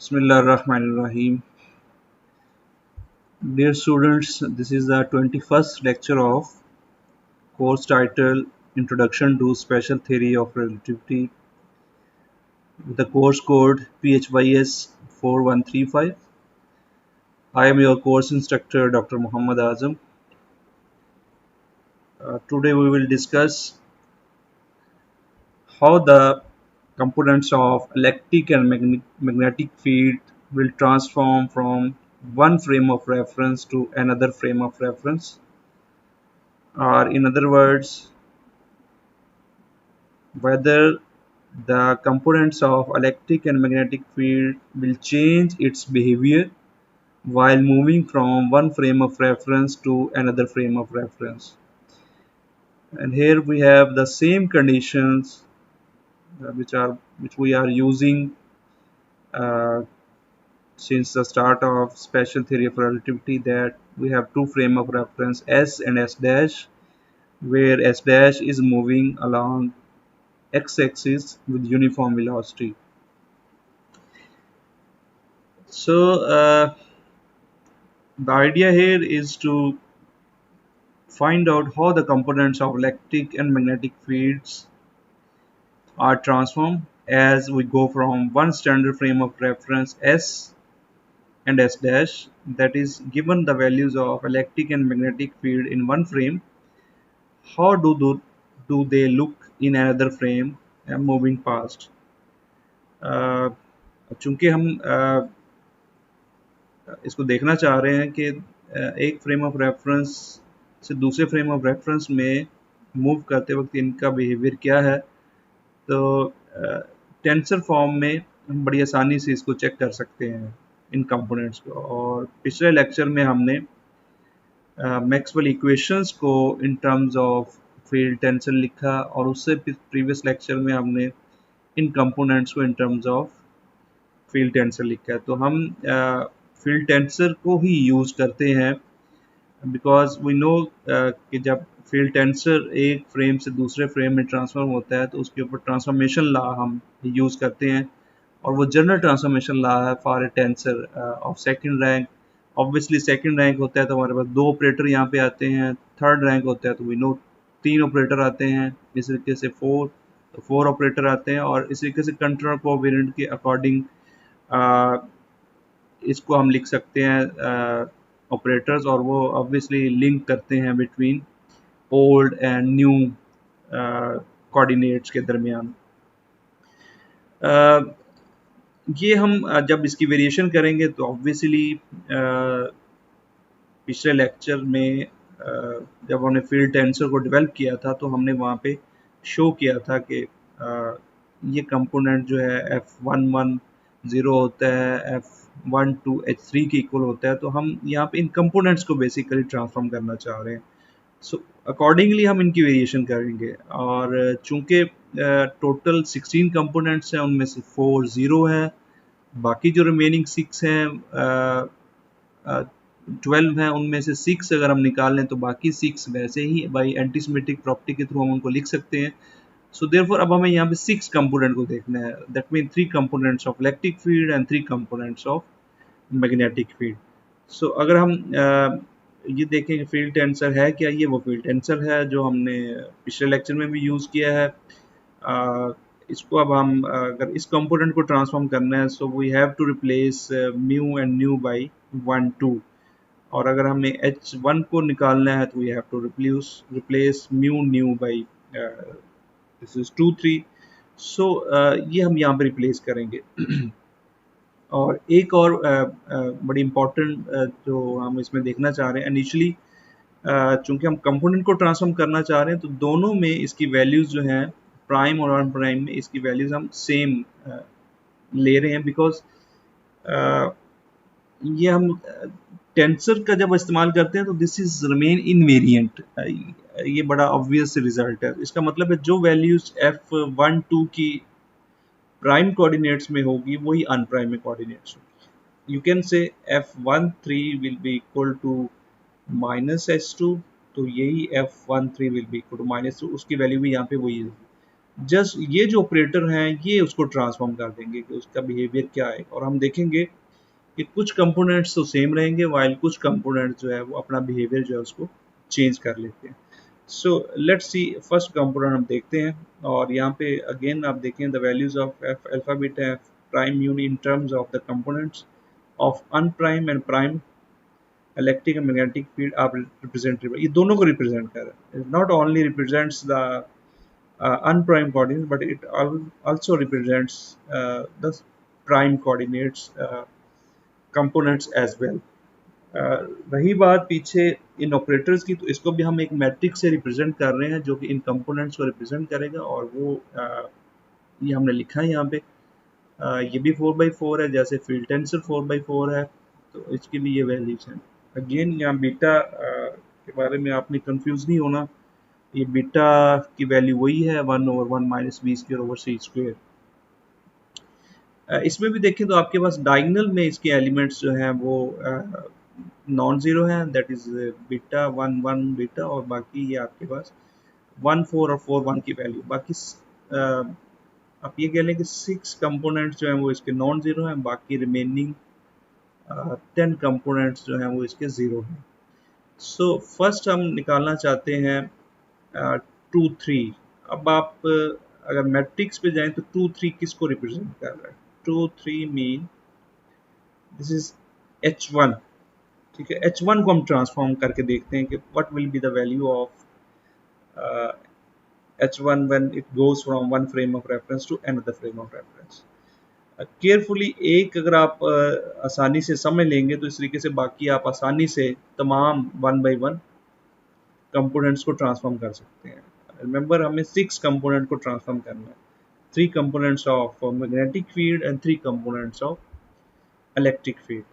Bismillahirrahmanirrahim. Dear students, this is the 21st lecture of course title Introduction to Special Theory of Relativity with the course code PHYS 4135. I am your course instructor Dr. Muhammad Azam. Today we will discuss how the components of electric and magnetic field will transform from one frame of reference to another frame of reference, or in other words, whether the components of electric and magnetic field will change its behavior while moving from one frame of reference to another frame of reference. And here we have the same conditions which we are using uh, since the start of special theory of relativity, that we have two frame of reference S and S dash, where S dash is moving along x-axis with uniform velocity. So the idea here is to find out how the components of electric and magnetic fields are transformed as we go from one standard frame of reference S and S dash, that is, given the values of electric and magnetic field in one frame, how do they look in another frame moving past. चूंकि हम इसको देखना चाह रहे हैं कि एक frame of reference से दूसरे फ्रेम ऑफ रेफरेंस में मूव करते वक्त इनका बिहेवियर क्या है, तो टेंसर फॉर्म में हम बड़ी आसानी से इसको चेक कर सकते हैं इन कंपोनेंट्स को। और पिछले लेक्चर में हमने मैक्सवेल इक्वेशंस को इन टर्म्स ऑफ फील्ड टेंसर लिखा, और उससे प्रीवियस लेक्चर में हमने इन कंपोनेंट्स को इन टर्म्स ऑफ फील्ड टेंसर लिखा है। तो हम फील्ड टेंसर को ही यूज़ करते हैं बिकॉज वी नो कि जब फील्ड टेंसर एक फ्रेम से दूसरे फ्रेम में ट्रांसफॉर्म होता है तो उसके ऊपर ट्रांसफॉर्मेशन लॉ हम यूज़ करते हैं, और वो जनरल ट्रांसफॉर्मेशन लॉ है for a tensor of second rank. Obviously second rank होता है तो हमारे पास दो ऑपरेटर यहाँ पे आते हैं, थर्ड रैंक होता है तो वी नो तीन ऑपरेटर आते हैं, इस तरीके से फोर ऑपरेटर आते हैं, और इस तरीके से कंट्रोल कोवेरिएंट के अकॉर्डिंग इसको हम लिख सकते हैं ऑपरेटर्स, और वो ऑब्वियसली लिंक करते हैं between old and new coordinates के दरमियान। ये हम जब इसकी वेरिएशन करेंगे तो ऑब्वियसली पिछले लेक्चर में जब हमने फील्ड टेंसर को डेवलप किया था तो हमने वहाँ पे शो किया था कि ये कंपोनेंट जो है F11 होता है, F12 H3 के इक्वल होता है, तो हम यहाँ पे इन कंपोनेंट्स को बेसिकली ट्रांसफॉर्म करना चाह रहे हैं। सो अकॉर्डिंगली हम इनकी वेरिएशन करेंगे, और चूंकि टोटल 16 कंपोनेंट्स हैं उनमें से 4 0 है, बाकी जो रिमेनिंग 6 हैं 12 हैं, उनमें से 6 अगर हम निकाल लें तो बाकी 6 वैसे ही बाई एंटीसिमेट्रिक प्रॉपर्टी के थ्रू हम उनको लिख सकते हैं। सो देयरफॉर अब हमें यहाँ पे 6 कंपोनेंट को देखना है, that mean 3 components of electric field and 3 components of magnetic field. So अगर हम ये देखें कि फील्ड टेंसर है क्या, ये वो फील्ड टेंसर है जो हमने पिछले लेक्चर में भी यूज़ किया है। इसको अब हम अगर इस कंपोनेंट को ट्रांसफॉर्म करना है so we have to replace mu and nu by 1 2, और अगर हमें H1 को निकालना है तो we have to replace mu nu by this is 2 3। So ये हम यहाँ पे रिप्लेस करेंगे। और एक और बड़ी इम्पॉर्टेंट जो हम इसमें देखना चाह रहे हैं, इनिशियली चूंकि हम कंपोनेंट को ट्रांसफॉर्म करना चाह रहे हैं तो दोनों में इसकी वैल्यूज जो हैं प्राइम और अन प्राइम में इसकी वैल्यूज हम सेम ले रहे हैं, बिकॉज ये हम टेंसर का जब इस्तेमाल करते हैं तो दिस इज रिमेन इनवेरिएंट। ये बड़ा ऑब्वियस रिजल्ट है। इसका मतलब है जो वैल्यूज F12 की प्राइम कोऑर्डिनेट्स में होगी वही अनप्राइम में कोऑर्डिनेट्स होगी। You can say F13 will be equal to -S2, तो यही F13 will be equal to -2, उसकी वैल्यू भी यहाँ पे वही है। जस्ट ये जो ऑपरेटर हैं ये उसको ट्रांसफॉर्म कर देंगे कि उसका बिहेवियर क्या है, और हम देखेंगे कि कुछ कंपोनेंट्स तो सेम रहेंगे वाइल कुछ कंपोनेंट्स जो है वो अपना बिहेवियर जो है उसको चेंज कर लेते हैं। So let's see first component हम देखते हैं, और यहाँ पे अगेन आप देखें the values of F alpha beta F prime यूनि in terms of the components of unprime and prime electric and magnetic field आप रिप्रेजेंट, ये दोनों को रिप्रेजेंट कर रहा है, not only represents the unprime coordinates but it also represents the prime coordinates components as well. रही बात पीछे इन ऑपरेटर्स की, तो इसको भी हम एक मैट्रिक्स से रिप्रेजेंट कर रहे हैं जो कि इन कंपोनेंट्स को रिप्रेजेंट करेगा, और वो ये हमने लिखा है यहाँ पे। ये भी 4/4 है, जैसे फील्ड टेंसर 4/4 है, तो इसकी भी ये वैल्यूज हैं। अगेन यहाँ बीटा के बारे में आपने कंफ्यूज नहीं होना, ये बीटा की वैल्यू वही है 1/1 माइनस v²/c²। इसमें भी देखें तो आपके पास डायगोनल में इसके एलिमेंट्स जो हैं वो नॉन जीरो हैं, दैट इज बीटा 1 बीटा, और बाकी ये आपके पास 1 4 और 4 1 की वैल्यू। बाकी आप ये कह लें कि 6 कंपोनेंट्स जो हैं वो इसके नॉन जीरो हैं, बाकी रिमेनिंग 10 कंपोनेंट्स जो हैं वो इसके जीरो हैं। सो फर्स्ट हम निकालना चाहते हैं 2 3। अब आप अगर मैट्रिक्स पे जाएं तो 2 3 किसको रिप्रेजेंट कर रहा है? 2 3 मीन दिस इज H1, ठीक है। H1 को हम ट्रांसफॉर्म करके देखते हैं कि what will be the value of H1 when it goes from one frame of reference to another frame of reference। Carefully एक अगर आप आसानी से समझ लेंगे तो इस तरीके से बाकी आप आसानी से तमाम 1/1 कंपोनेंट्स को ट्रांसफॉर्म कर सकते हैं। रिमेंबर हमें 6 कंपोनेंट को ट्रांसफॉर्म करना है, 3 components of magnetic field and 3 components of electric field.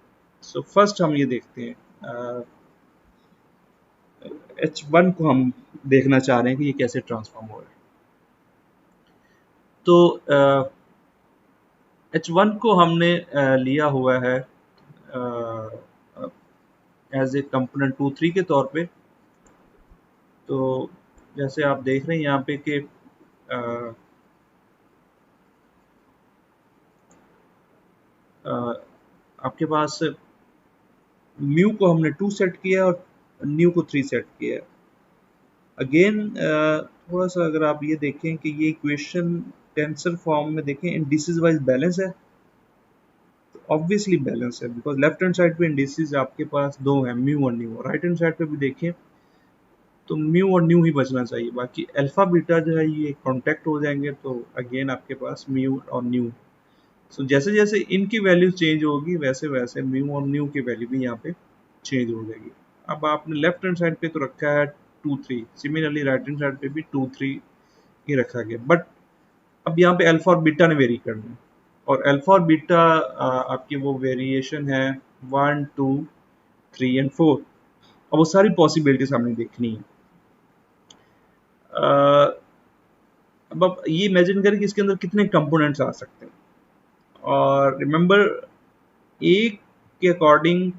So first हम ये देखते हैं H1 को हम देखना चाह रहे हैं कि ये कैसे ट्रांसफॉर्म हो रहा है। तो H1 को हमने लिया हुआ है एज ए कंपोनेंट 2 3 के तौर पे। तो जैसे आप देख रहे हैं यहाँ पे कि आपके पास म्यू को हमने 2 सेट किया और न्यू को 3 सेट किया है। अगेन थोड़ा सा अगर आप ये देखें कि ये इक्वेशन टेंसर फॉर्म में देखें इंडिसेस वाइज बैलेंस है, तो ऑब्वियसली बैलेंस है बिकॉज लेफ्ट हैंड साइड पे इंडिसेस आपके पास 2 हैं, म्यू और न्यू। राइट हैंड साइड पे भी देखें तो म्यू और न्यू ही बचना चाहिए, बाकी अल्फा बीटा जो है ये कांटेक्ट हो जाएंगे, तो अगेन आपके पास म्यू और न्यू। सो जैसे जैसे इनकी वैल्यू चेंज होगी वैसे वैसे म्यू और न्यू की वैल्यू भी यहाँ पे चेंज हो जाएगी। अब आपने लेफ्ट हैंड साइड पे तो रखा है 2 3, सिमिलरली राइट हैंड साइड पे भी 2 3 ही रखा गया, बट अब यहाँ पे अल्फा और बीटा ने वेरी करना है, और अल्फा और बीटा आपकी वो वेरिएशन है 1 2 3 एंड 4। अब वो सारी पॉसिबिलिटीज हमने देखनी है। अब आप ये इमेजिन करें कि इसके अंदर कितने कंपोनेंट्स आ सकते हैं, और रिमेंबर एक के अकॉर्डिंग,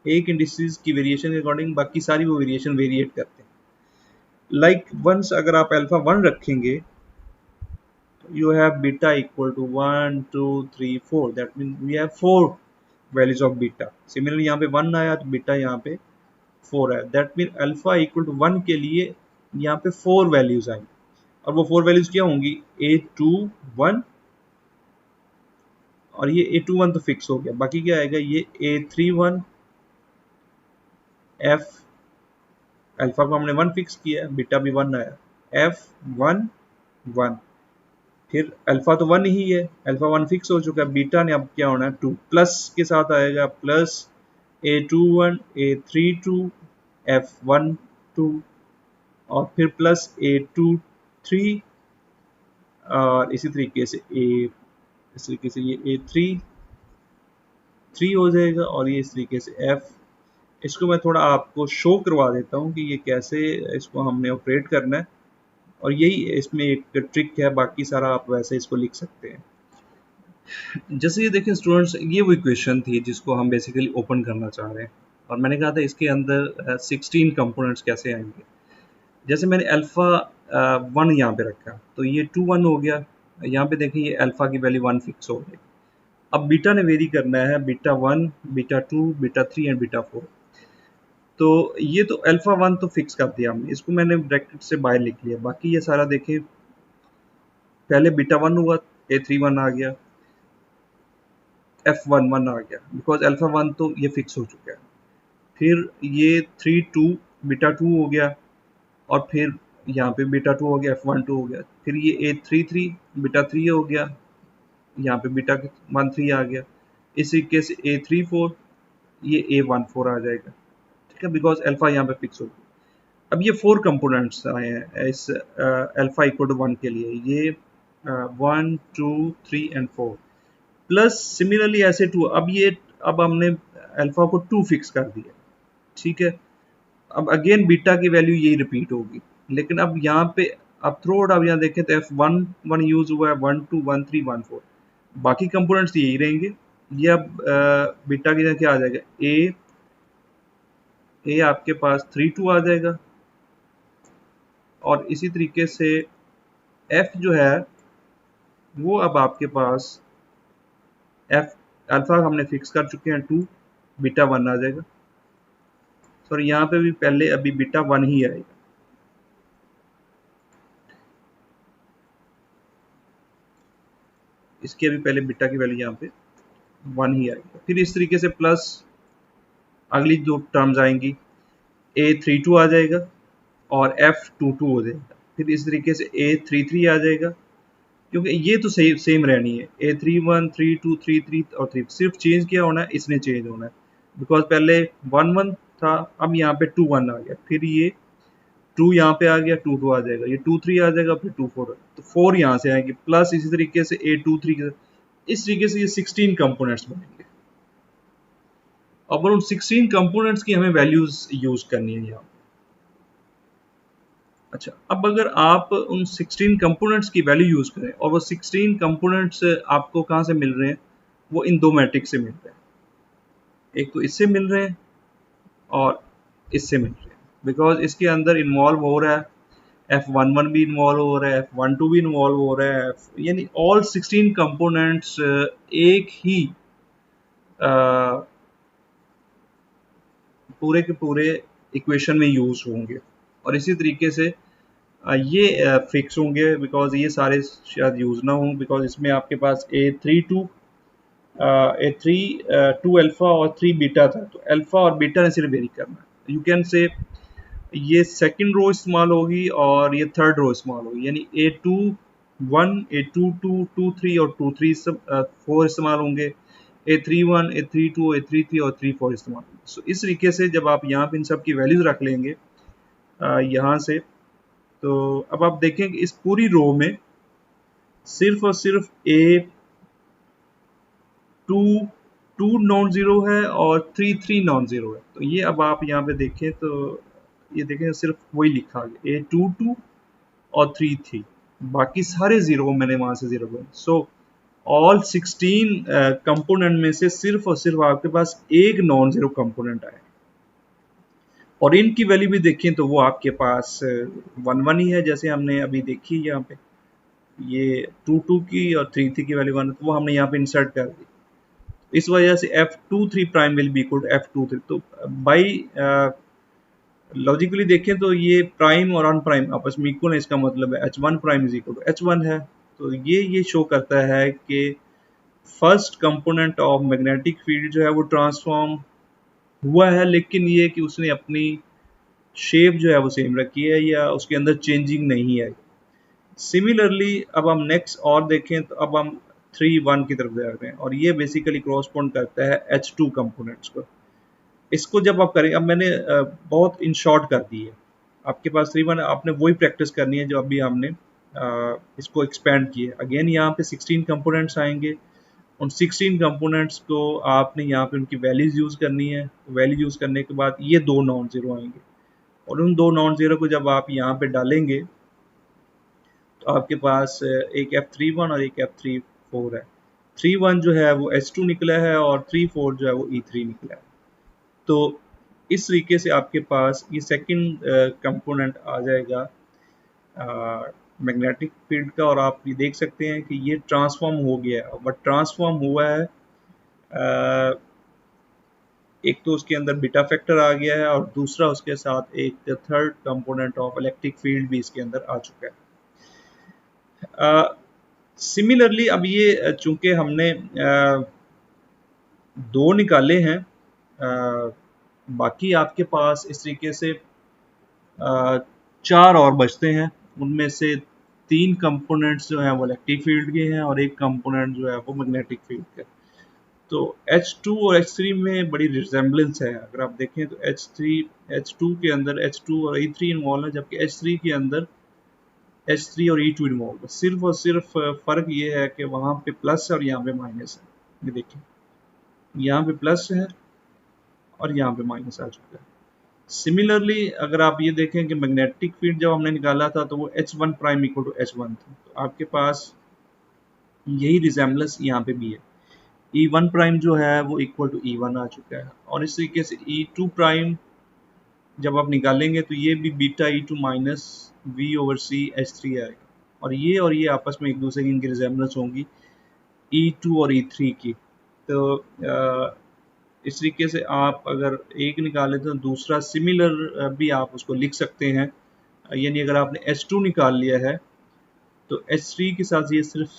एक इंडिसेस की वेरिएशन के अकॉर्डिंग बाकी सारी वो वेरिएशन वेरिएट करते हैं। लाइक वंस अगर आप अल्फा 1 रखेंगे you have beta equal to 1 2 3 4, that means we have 4 values of beta। similarly यहाँ पे 1 आया तो बीटा यहाँ पे 4 है, that means alpha equal to 1 के लिए यहाँ पे 4 वैल्यूज आई, और वो 4 वैल्यूज क्या होंगी? A21, और ये A21 तो फिक्स हो गया, बाकी क्या आएगा? ये A31 F, अल्फा को हमने 1 फिक्स किया, बीटा भी 1 आया, F1 1, फिर अल्फा तो 1 ही है, अल्फा 1 फिक्स हो चुका है, बीटा ने अब क्या होना है 2, प्लस के साथ आएगा प्लस A21 A32 F12, और फिर प्लस A23, और इसी तरीके से ये A3 हो जाएगा, और ये इस तरीके से F। इसको मैं थोड़ा आपको शो करवा देता हूँ कि ये कैसे इसको हमने ऑपरेट करना है, और यही इसमें एक ट्रिक है, बाकी सारा आप वैसे इसको लिख सकते हैं। जैसे ये देखें स्टूडेंट्स, ये वो इक्वेशन थी जिसको हम बेसिकली ओपन करना चाह रहे हैं, और मैंने कहा था इसके अंदर 16 कंपोनेंट्स कैसे आएंगे। जैसे मैंने अल्फा 1 यहाँ पे रखा, तो ये 2 1 हो गया। यहाँ पे देखें ये अल्फा की वैल्यू 1 फिक्स हो गई। अब बीटा ने वेरी करना है, beta 1, beta 2, beta 3 and beta 4। तो ये तो अल्फा 1 तो फिक्स कर दिया हमने, इसको मैंने ब्रैकेट से बाहर लिख लिया। बाकी ये सारा देखें, पहले बीटा 1 हुआ, A31 आ गया, F11 आ गया, बिकॉज अल्फा 1 तो ये फिक्स हो चुका है। फिर ये 3 2 बीटा 2 हो गया, और फिर यहाँ पे बीटा 2 हो गया, F12 हो गया। फिर ये A33 बीटा 3 हो गया, यहाँ पे बीटा 13 आ गया। इस तरीके से A34, ये A14 आ जाएगा, ठीक है, बिकॉज अल्फा यहाँ पे फिक्स हो गया। अब ये 4 कंपोनेंट्स आए हैं इस अल्फा इक्वल टू 1 के लिए, ये 1 2 3 एंड 4, प्लस सिमिलरली ऐसे 2। अब हमने अल्फा को 2 फिक्स कर दिया, ठीक है। अब अगेन बीटा की वैल्यू यही रिपीट होगी, लेकिन अब यहाँ पे अब थ्रू आउट आप यहाँ देखें तो F11 यूज हुआ है, 1 2 1 3 1 4, बाकी कंपोनेंट्स यही रहेंगे। ये अब बीटा की जगह क्या आ जाएगा, ए आपके पास 3 2 आ जाएगा, और इसी तरीके से F जो है वो अब आपके पास F अल्फा हमने फिक्स कर चुके हैं 2, बीटा 1 आ जाएगा। सॉरी, यहाँ पे भी पहले अभी बीटा 1 ही आएगा, इसके अभी पहले बीटा की वैल्यू यहाँ पे 1 ही आएगी। फिर इस तरीके से प्लस अगली जो टर्म्स आएंगी, A32 आ जाएगा और F22 हो जाएगा। फिर इस तरीके से A33 आ जाएगा, क्योंकि ये तो सेम रहनी है, A31 32 33 और 3, सिर्फ चेंज क्या होना है, इसने चेंज होना है, बिकॉज पहले 1 1 था, अब यहाँ पे 2 1 आ गया, फिर ये 2 यहाँ पे आ गया, 2 2 आ जाएगा, ये 2 3 आ जाएगा, फिर 2 4, तो 4 यहाँ से आएंगे, प्लस इसी तरीके से A23, इस तरीके से ये 16 कंपोनेंट्स बनेंगे। अब उन 16 कंपोनेंट्स की हमें वैल्यूज यूज करनी है यहाँ। अच्छा, अब अगर आप उन 16 कंपोनेंट्स की वैल्यू यूज करें, और वो 16 कंपोनेंट्स आपको कहाँ से मिल रहे हैं, वो इन दो मैट्रिक्स से मिल रहे हैं, एक तो इससे मिल रहे हैं और इससे मिल रहे हैं, बिकॉज इसके अंदर इन्वॉल्व हो रहा है F11 भी इन्वॉल्व हो रहा है, F12 भी इन्वॉल्व हो रहा है, यानी ऑल 16 कंपोनेंट्स एक ही पूरे के पूरे इक्वेशन में यूज होंगे, और इसी तरीके से ये फिक्स होंगे, बिकॉज ये सारे शायद यूज ना हों, बिकॉज इसमें आपके पास A32 A3 2 अल्फा और 3 बीटा था, तो अल्फा और बीटा ने सिर्फ वेरी करना है। यू कैन से ये सेकंड रो इस्तेमाल होगी और ये थर्ड रो इस्तेमाल होगी, यानी A21 A22 23 और 23 4 इस्तेमाल होंगे, A31 A32 A33 और 34 इस्तेमाल होंगे। सो इस तरीके से जब आप यहाँ पे इन सब की वैल्यूज रख लेंगे यहाँ से, तो अब आप देखें कि इस पूरी रो में सिर्फ और सिर्फ A2 नॉन जीरो है और 3 नॉन जीरो है। तो ये अब आप यहाँ पे देखें तो ये देखें सिर्फ वही लिखा गया A22 और 3 बाकी सारे जीरो मैंने वहां से जीरो बनाए। सो ऑल 16 कंपोनेंट में से सिर्फ और सिर्फ आपके पास एक नॉन जीरो कंपोनेंट आया, और इनकी वैल्यू भी देखें तो वो आपके पास 1 1 ही है, जैसे हमने अभी देखी यहाँ पे ये 2 2 की और 3 3 की वैल्यू 1, वो हमने यहाँ पे इंसर्ट कर दी। इस वजह से F23 prime will be equal to F23। तो बाई लॉजिकली देखें तो ये प्राइम और अन प्राइम आपस में इक्वल है, इसका मतलब है H1 prime is equal to H1 है। तो ये शो करता है कि first component of magnetic field जो है वो ट्रांसफॉर्म हुआ है, लेकिन ये कि उसने अपनी शेप जो है वो सेम रखी है, या उसके अंदर चेंजिंग नहीं है। सिमिलरली अब हम नेक्स्ट और देखें तो अब हम 3 1 की तरफ जा रहे हैं, और ये बेसिकली क्रॉसपोंड करता है H2 कंपोनेंट्स को। इसको जब आप करें, अब मैंने बहुत इन शॉर्ट कर दी है, आपके पास 3 1, आपने वही प्रैक्टिस करनी है जो अभी हमने इसको एक्सपेंड किया। अगेन यहाँ पे 16 कंपोनेंट्स आएंगे, उन 16 कंपोनेंट्स को आपने यहाँ पे उनकी वैल्यूज यूज करनी है। वैल्यू यूज करने के बाद ये दो नॉन जीरो आएंगे, और उन दो नॉन जीरो को जब आप यहाँ पे डालेंगे तो आपके पास एक F31 और एक F34 है। 3 1 जो है वो H2 निकला है, और 3 4 जो है वो E3 निकला है। तो इस तरीके से आपके पास ये सेकंड कंपोनेंट आ जाएगा मैग्नेटिक फील्ड का, और आप ये देख सकते हैं कि ये ट्रांसफॉर्म हो गया है। बट ट्रांसफॉर्म हुआ है, एक तो उसके अंदर बीटा फैक्टर आ गया है, और दूसरा उसके साथ एक third component of electric field भी इसके अंदर आ चुका है। सिमिलरली अब ये चूंकि हमने दो निकाले हैं, बाकी आपके पास इस तरीके से चार और बचते हैं। उनमें से तीन कंपोनेंट्स जो हैं वो इलेक्ट्रिक फील्ड के हैं, और एक कंपोनेंट जो है वो मैग्नेटिक फील्ड का। तो H2 और H3 में बड़ी रिजेम्बलेंस है। अगर आप देखें तो H2 के अंदर H2 और E3 इन्वॉल्व है, जबकि H3 के अंदर H3 और E2 इन्वॉल्व है। सिर्फ और सिर्फ फर्क ये है कि वहाँ पे प्लस है और यहाँ पे माइनस है। ये देखिए, यहाँ पे प्लस है और यहाँ पे माइनस आ चुका है। सिमिलरली अगर आप ये देखें कि मैग्नेटिक फील्ड जब हमने निकाला था तो वो H1 prime equal to H1 था, तो आपके पास यही रिजेम्बलेंस यहाँ पे भी है। E1 प्राइम जो है वो इक्वल टू E1 आ चुका है, और इस तरीके से E2 प्राइम जब आप निकालेंगे तो ये भी beta E2 minus V/C H3 आएगा, और ये आपस में एक दूसरे की इनकी रिजेम्बलेंस होंगी E2 और E3 की। तो इस तरीके से आप अगर एक निकाले तो दूसरा सिमिलर भी आप उसको लिख सकते हैं। यानी अगर आपने H2 निकाल लिया है तो H3 के साथ ये सिर्फ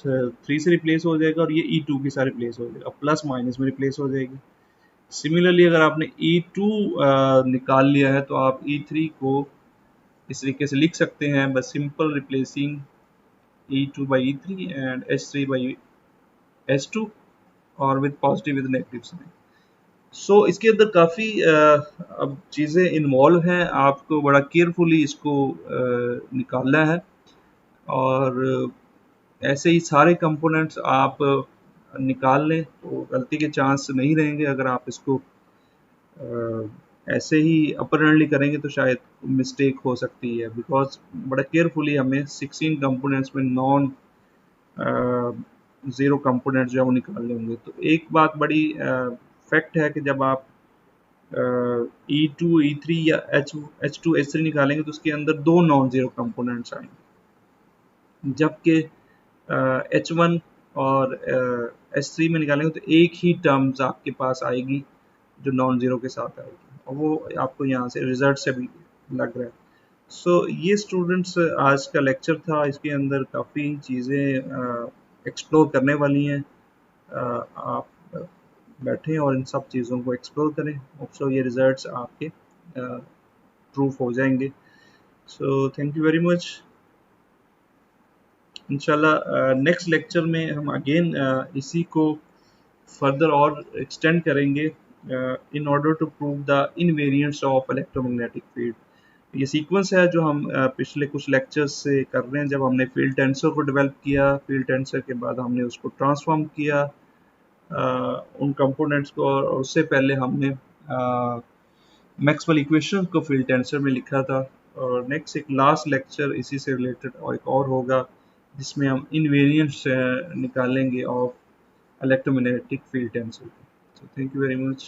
3 से रिप्लेस हो जाएगा, और ये E2 के साथ रिप्लेस हो जाएगा, प्लस माइनस में रिप्लेस हो जाएगी। सिमिलरली अगर आपने E2 निकाल लिया है तो आप E3 को इस तरीके से लिख सकते हैं, बस simple replacing E2 by E3 and H3 by H2, और with positive with negative sign. So इसके अंदर काफ़ी अब चीज़ें इन्वॉल्व हैं, आपको बड़ा केयरफुली इसको निकालना है, और ऐसे ही सारे कंपोनेंट्स आप निकाल लें तो गलती के चांस नहीं रहेंगे। अगर आप इसको ऐसे ही अपरनली करेंगे तो शायद मिस्टेक हो सकती है, बिकॉज बड़ा केयरफुली हमें 16 कंपोनेंट्स में नॉन ज़ीरो कंपोनेंट्स जो है वो निकालने होंगे। तो एक बात बड़ी फैक्ट है कि जब आप E2 E3 या H2 H3 निकालेंगे तो उसके अंदर दो नॉन ज़ीरो कंपोनेंट्स आएंगे, जबकि H1 और H3 में निकालेंगे तो एक ही टर्म्स आपके पास आएगी जो नॉन ज़ीरो के साथ आएगी, और वो आपको यहाँ से रिजल्ट से भी लग रहा है। सो ये स्टूडेंट्स आज का लेक्चर था, इसके अंदर काफ़ी चीज़ें एक्सप्लोर करने वाली हैं। आप बैठें और इन सब चीज़ों को एक्सप्लोर करें, सो ये रिजल्ट्स आपके प्रूफ हो जाएंगे। So thank you very much. इंशाल्लाह नेक्स्ट लेक्चर में हम अगेन इसी को फर्दर और एक्सटेंड करेंगे in order to prove the invariance of electromagnetic field. ये सीक्वेंस है जो हम पिछले कुछ लेक्चर्स से कर रहे हैं। जब हमने फील्ड टेंसर को डेवलप किया, फील्ड टेंसर के बाद हमने उसको ट्रांसफॉर्म किया उन कंपोनेंट्स को, और उससे पहले हमने मैक्सवेल इक्वेशन को फील्ड टेंसर में लिखा था। और नेक्स्ट एक लास्ट लेक्चर इसी से रिलेटेड और एक और होगा जिसमें हम इनवेरिएंट्स निकालेंगे of electromagnetic field tensor. So thank you very much.